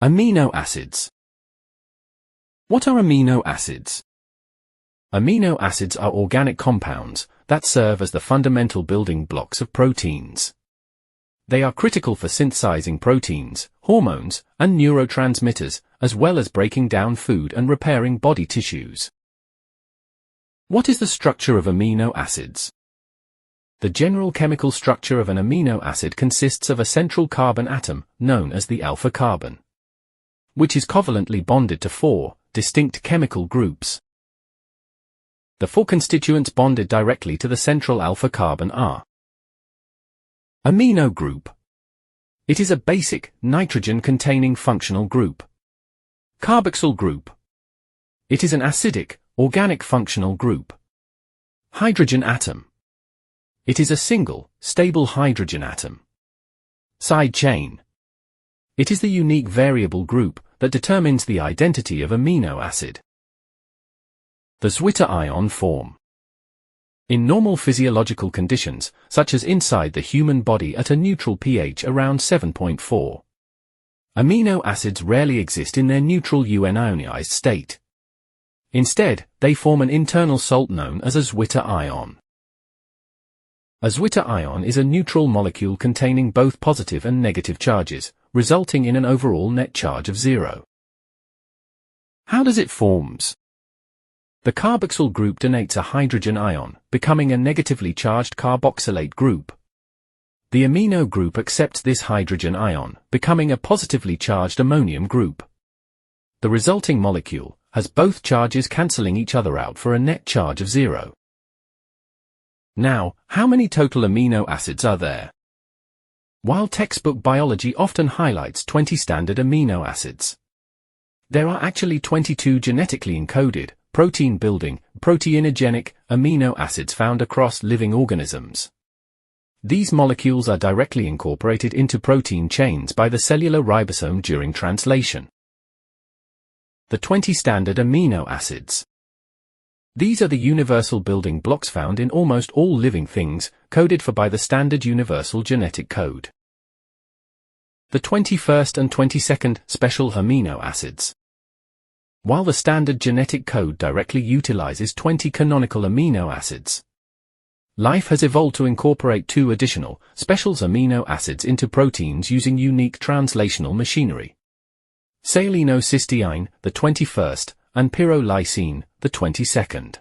Amino acids. What are amino acids? Amino acids are organic compounds that serve as the fundamental building blocks of proteins. They are critical for synthesizing proteins, hormones, and neurotransmitters, as well as breaking down food and repairing body tissues. What is the structure of amino acids? The general chemical structure of an amino acid consists of a central carbon atom, known as the alpha carbon, which is covalently bonded to 4 distinct chemical groups. The 4 constituents bonded directly to the central alpha carbon are: amino group. It is a basic, nitrogen-containing functional group. Carboxyl group. It is an acidic, organic functional group. Hydrogen atom. It is a single, stable hydrogen atom. Side chain. It is the unique variable group that determines the identity of amino acid. The zwitterion form. In normal physiological conditions, such as inside the human body at a neutral pH around 7.4, amino acids rarely exist in their neutral unionized state. Instead, they form an internal salt known as a zwitterion. A zwitterion is a neutral molecule containing both positive and negative charges, resulting in an overall net charge of 0. How does it forms? The carboxyl group donates a hydrogen ion, becoming a negatively charged carboxylate group. The amino group accepts this hydrogen ion, becoming a positively charged ammonium group. The resulting molecule has both charges cancelling each other out for a net charge of 0. Now, how many total amino acids are there? While textbook biology often highlights 20 standard amino acids, there are actually 22 genetically encoded, protein-building, proteinogenic amino acids found across living organisms. These molecules are directly incorporated into protein chains by the cellular ribosome during translation. The 20 standard amino acids. These are the universal building blocks found in almost all living things, coded for by the standard universal genetic code. The 21st and 22nd special amino acids. While the standard genetic code directly utilizes 20 canonical amino acids, life has evolved to incorporate 2 additional, special amino acids into proteins using unique translational machinery. Selenocysteine, the 21st, and Pyrrolysine, the 22nd.